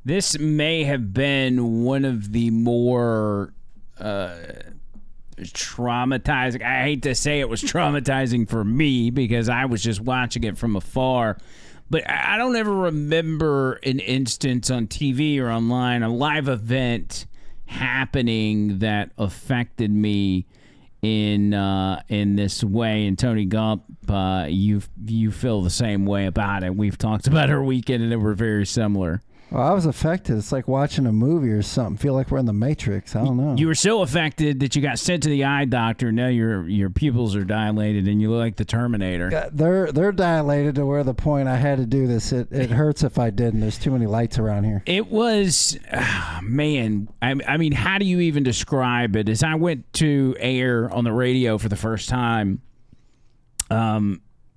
This may have been one of the more traumatizing. I hate to say it was traumatizing for me because I was just watching it from afar. But I don't ever remember an instance on TV or online, a live event happening that affected me in this way. And Tony Gump, you feel the same way about it. We've talked about our weekend, and they were very similar. Well, I was affected. It's like watching a movie or something. Feel like we're in the Matrix. I don't know. You were so affected that you got sent to the eye doctor. Now your pupils are dilated, and you look like the Terminator. Yeah, they're dilated to where the point I had to do this. It hurts if I didn't. There's too many lights around here. It was, man. I mean, how do you even describe it? As I went to air on the radio for the first time,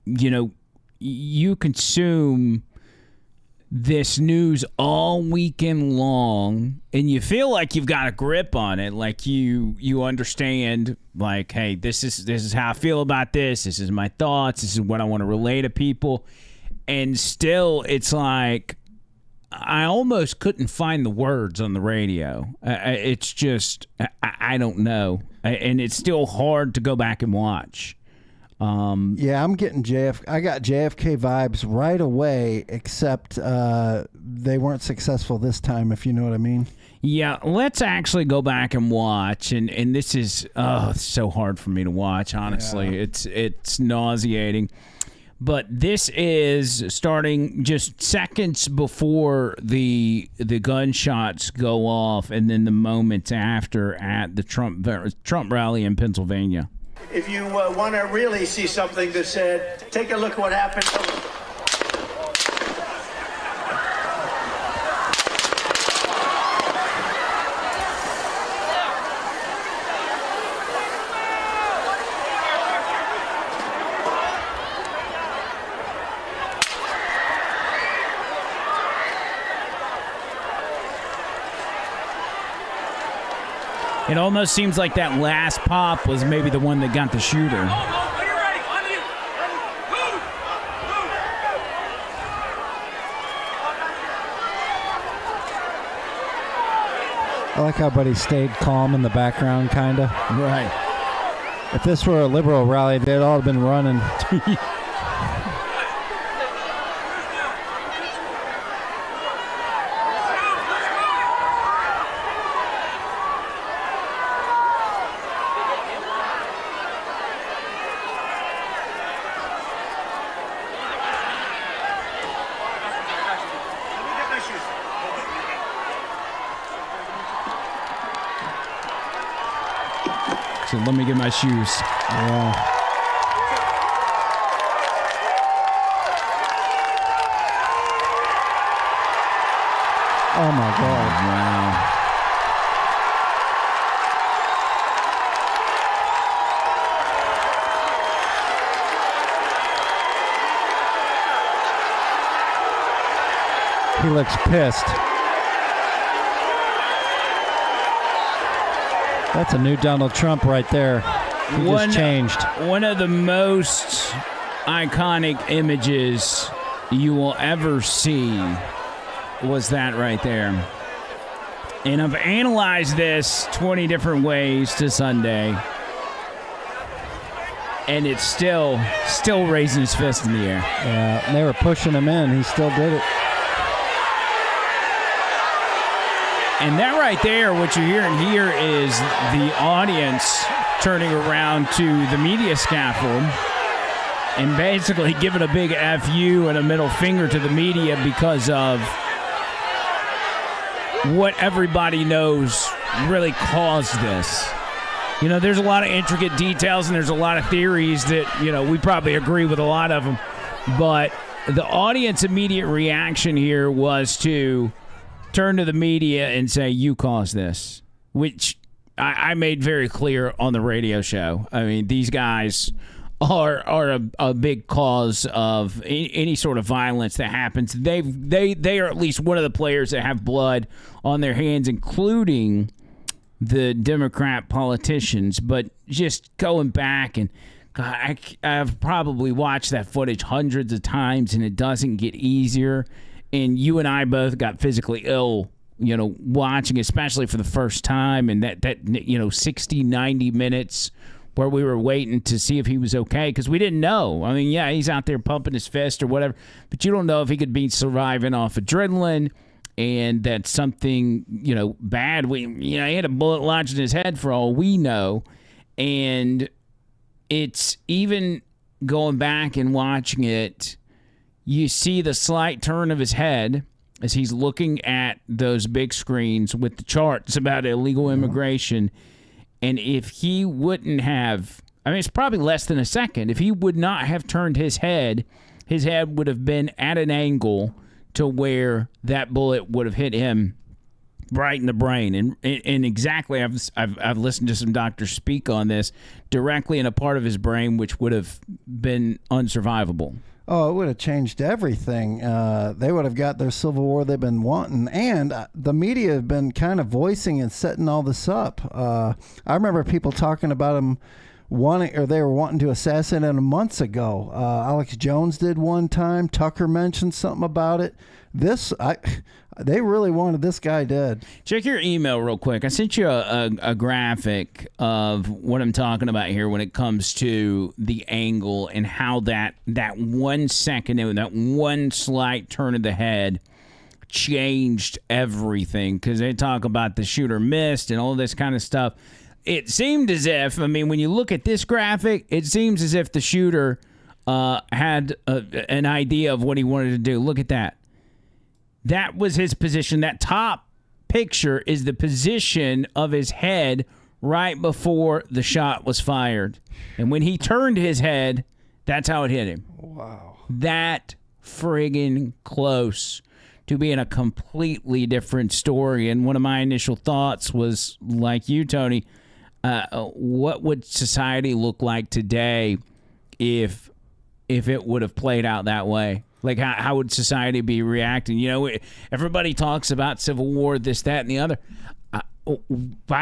you consume this news all weekend long, and you feel like you've got a grip on it, like you understand, like, hey, this is how I feel about this. This is my thoughts. This is what I want to relay to people. And still, it's like I almost couldn't find the words on the radio. It's just I don't know, and it's still hard to go back and watch. Yeah, I'm getting I got JFK vibes right away, except they weren't successful this time, if you know what I mean. Yeah, let's actually go back and watch. And this is it's so hard for me to watch, honestly. Yeah. It's nauseating. But this is starting just seconds before the gunshots go off, and then the moments after at the Trump rally in Pennsylvania. If you want to really see something that said, take a look at what happened. It almost seems like that last pop was maybe the one that got the shooter. I like how Buddy stayed calm in the background, kind of. Right. If this were a liberal rally, they'd all have been running. So let me get my shoes. Yeah. Oh my God. Wow. He looks pissed. That's a new Donald Trump right there. He just changed. One of the most iconic images you will ever see was that right there. And I've analyzed this 20 different ways to Sunday. And it's still raising his fist in the air. Yeah, and they were pushing him in. He still did it. And that right there, what you're hearing here is the audience turning around to the media scaffold and basically giving a big FU and a middle finger to the media because of what everybody knows really caused this. You know, there's a lot of intricate details and there's a lot of theories that, you know, we probably agree with a lot of them. But the audience immediate reaction here was to turn to the media and say, you caused this, which I made very clear on the radio show. I mean, these guys are a big cause of any sort of violence that happens. They are at least one of the players that have blood on their hands, including the Democrat politicians. But just going back, and I've probably watched that footage hundreds of times, and it doesn't get easier. and you and I both got physically ill, watching, especially for the first time, and that 60, 90 minutes where we were waiting to see if he was okay, because we didn't know. I mean, yeah, he's out there pumping his fist or whatever, but you don't know if he could be surviving off adrenaline, and that's something, bad. He had a bullet lodged in his head for all we know, and it's even going back and watching it, you see the slight turn of his head as he's looking at those big screens with the charts about illegal immigration. And if he wouldn't have, it's probably less than a second. If he would not have turned his head would have been at an angle to where that bullet would have hit him right in the brain. And exactly, I've listened to some doctors speak on this, directly in a part of his brain which would have been unsurvivable. Oh, it would have changed everything. They would have got their civil war they've been wanting. And the media have been kind of voicing and setting all this up. I remember people talking about him they were wanting to assassinate him months ago. Alex Jones did one time. Tucker mentioned something about it. They really wanted this guy dead. Check your email real quick. I sent you a graphic of what I'm talking about here when it comes to the angle and how that 1 second and that one slight turn of the head changed everything, because they talk about the shooter missed and all this kind of stuff. It seemed as if, when you look at this graphic, it seems as if the shooter had an idea of what he wanted to do. Look at that. That was his position. That top picture is the position of his head right before the shot was fired. And when he turned his head, that's how it hit him. Wow. That friggin' close to being a completely different story. And one of my initial thoughts was, like you, Tony, what would society look like today if it would have played out that way? Like, how would society be reacting? Everybody talks about civil war, this, that, and the other. I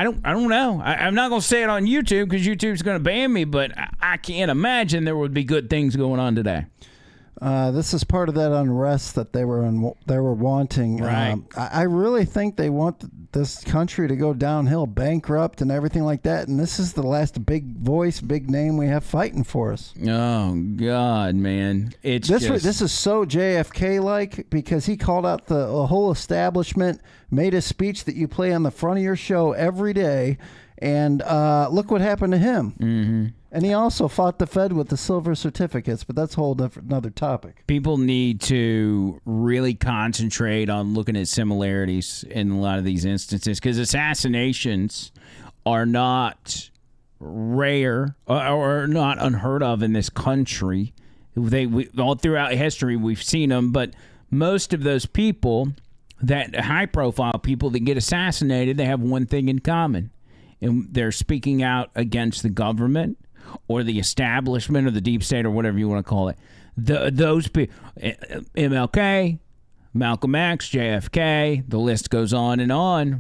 don't know. I'm not going to say it on YouTube because YouTube's going to ban me, but I can't imagine there would be good things going on today. This is part of that unrest that they were wanting. Right. I really think they want this country to go downhill, bankrupt, and everything like that. And this is the last big voice, big name we have fighting for us. Oh God, man! This is so JFK-like, because he called out the whole establishment, made a speech that you play on the front of your show every day, and look what happened to him. Mm-hmm. And he also fought the Fed with the silver certificates, but that's a whole another topic. People need to really concentrate on looking at similarities in a lot of these instances, because assassinations are not rare or not unheard of in this country. All throughout history, we've seen them, but most of those people, that high-profile people that get assassinated, they have one thing in common, and they're speaking out against the government or the establishment or the deep state or whatever you want to call it. Those people, MLK, Malcolm X, JFK, the list goes on,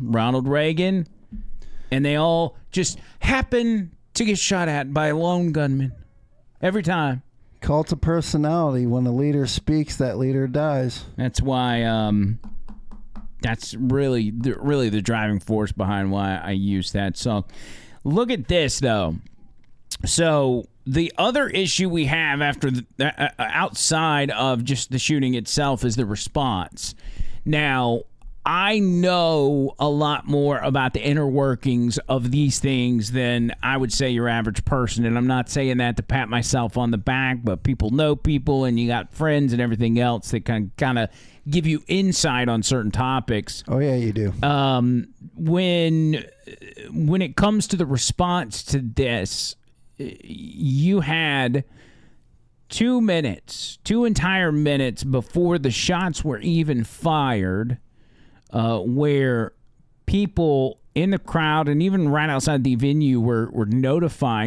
Ronald Reagan, and they all just happen to get shot at by a lone gunman every time. Cult of personality. When a leader speaks, that leader dies. That's why that's really the driving force behind why I use that song. Look at this, though. So the other issue we have outside of just the shooting itself is the response. Now, I know a lot more about the inner workings of these things than I would say your average person, and I'm not saying that to pat myself on the back, but people know people, and you got friends and everything else that can kind of give you insight on certain topics. Oh, yeah, you do. When it comes to the response to this, you had 2 entire minutes before the shots were even fired, where people in the crowd and even right outside the venue were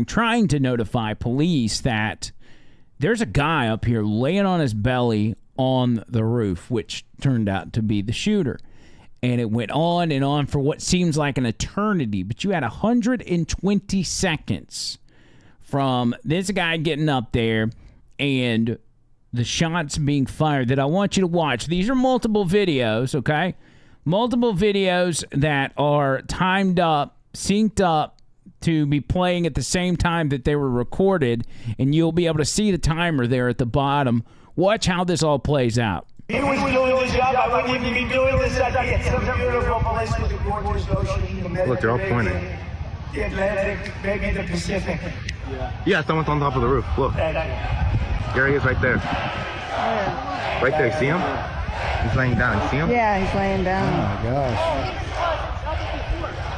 trying to notify police that there's a guy up here laying on his belly on the roof, which turned out to be the shooter. And it went on and on for what seems like an eternity, but you had 120 seconds from this guy getting up there and the shots being fired that I want you to watch. These are multiple videos, okay? Multiple videos that are timed up, synced up to be playing at the same time that they were recorded, and you'll be able to see the timer there at the bottom. Watch how this all plays out. He was doing his job. I wouldn't even be doing this. I'd be at some beautiful place with a gorgeous ocean. Look, they're all pointing. The Atlantic, maybe the Pacific. Yeah, someone's on top of the roof. Look. There he is right there. Right there, see him? He's laying down. You see him? Yeah, he's laying down. Oh my gosh.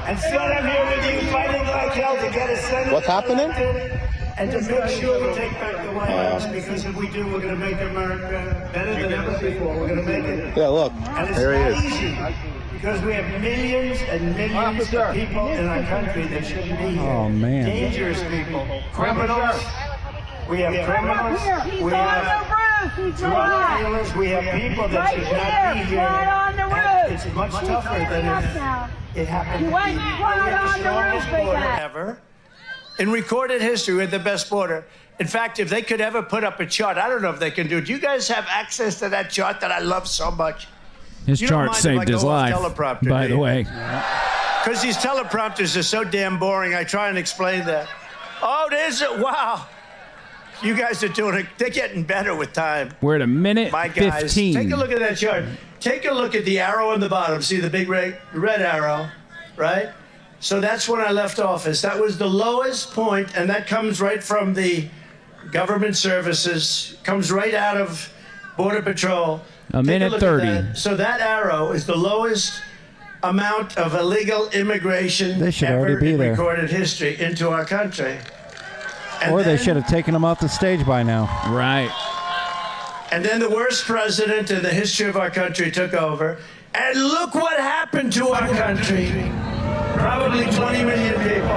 And still I'm here with you fighting like hell to get a Senate What's happening? elected and to make sure we take back the White House, because if we do, we're going to make America better than ever before. We're going to make it. Yeah, look. And it's There he not is. easy, because we have millions and millions of people in our country that shouldn't be here. Oh, man. Dangerous people. Criminals. We have criminals. We have drug dealers. We have people that should not be here. And it's much tougher than if it happened to be. We're the strongest border ever. In recorded history, we're the best border. In fact, if they could ever put up a chart, I don't know if they can do it. Do you guys have access to that chart that I love so much? His You don't chart mind if saved I his go off life, teleprompter, by do the you? way. Because these teleprompters are so damn boring, I try and explain that. Oh, there's it. Wow. You guys are doing it. They're getting better with time. We're at a minute My guys, 15. take a look at that chart. Take a look at the arrow on the bottom. See the big red arrow, right? So that's when I left office. That was the lowest point, and that comes right from the government services, comes right out of Border Patrol. A Take minute look at 30. that. So that arrow is the lowest amount of illegal immigration They should ever already be in there. recorded history into our country. And Or they then- should have taken him off the stage by now. Right. And then the worst president in the history of our country took over. And look what happened to our country. Probably 20 million people.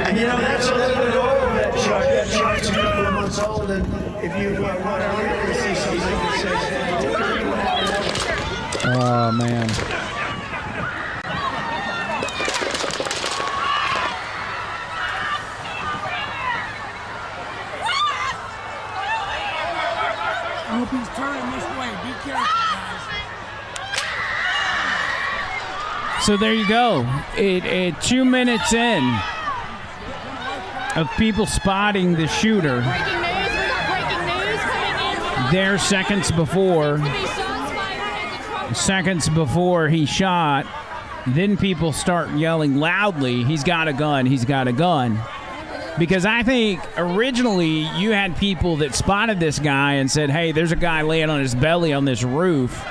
And you know, that's a little bit over that chart. That chart's a couple of months old. And if you want to really see something that says, take a look at what happened. Oh man. I hope he's turning this way. Be careful, guys. So there you go. It 2 minutes in of people spotting the shooter. Breaking news. We got breaking news coming in. There seconds before. Could be shots fired at the Trump. Seconds before he shot, then people start yelling loudly, "He's got a gun, he's got a gun." Because I think originally you had people that spotted this guy and said, "Hey, there's a guy laying on his belly on this roof.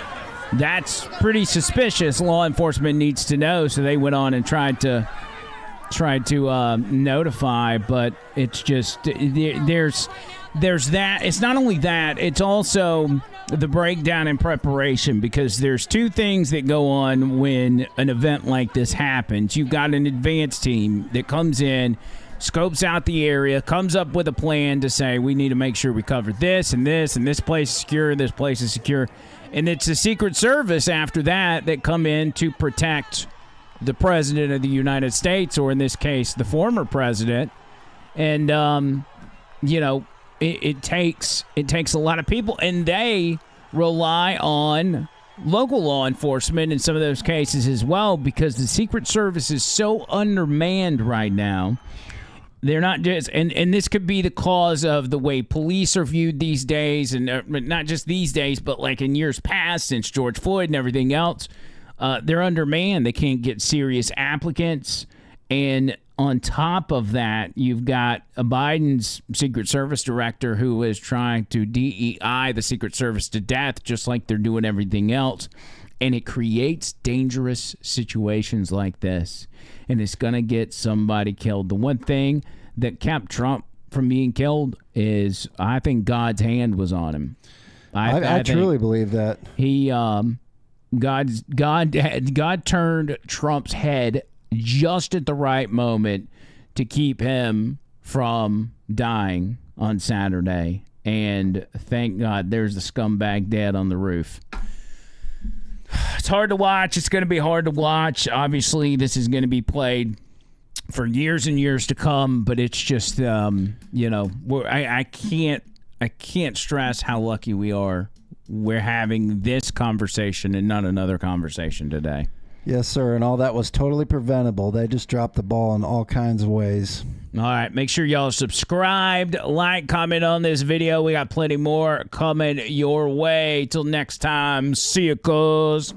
That's pretty suspicious. Law enforcement needs to know." So they went on and tried to notify, but it's just there's that. It's not only that, it's also the breakdown in preparation, because there's two things that go on when an event like this happens. You've got an advance team that comes in, scopes out the area, comes up with a plan to say, we need to make sure we cover this, and this place is secure, this place is secure. And it's the Secret Service after that come in to protect the President of the United States, or in this case, the former president. And, it takes a lot of people, and they rely on local law enforcement in some of those cases as well, because the Secret Service is so undermanned right now. They're not just, and this could be the cause of the way police are viewed these days, and not just these days, but like in years past, since George Floyd and everything else. They're undermanned. They can't get serious applicants. And on top of that, you've got Biden's Secret Service director who is trying to DEI the Secret Service to death, just like they're doing everything else. And it creates dangerous situations like this. And it's going to get somebody killed. The one thing that kept Trump from being killed is, I think, God's hand was on him. I truly believe that. He, God turned Trump's head just at the right moment to keep him from dying on Saturday. And thank God there's the scumbag dead on the roof. It's hard to watch. It's going to be hard to watch. Obviously, this is going to be played for years and years to come, but it's just, I I can't stress how lucky we are. We're having this conversation and not another conversation today. Yes, sir. And all that was totally preventable. They just dropped the ball in all kinds of ways. All right. Make sure y'all subscribed, like, comment on this video. We got plenty more coming your way. Till next time. See you, cuz.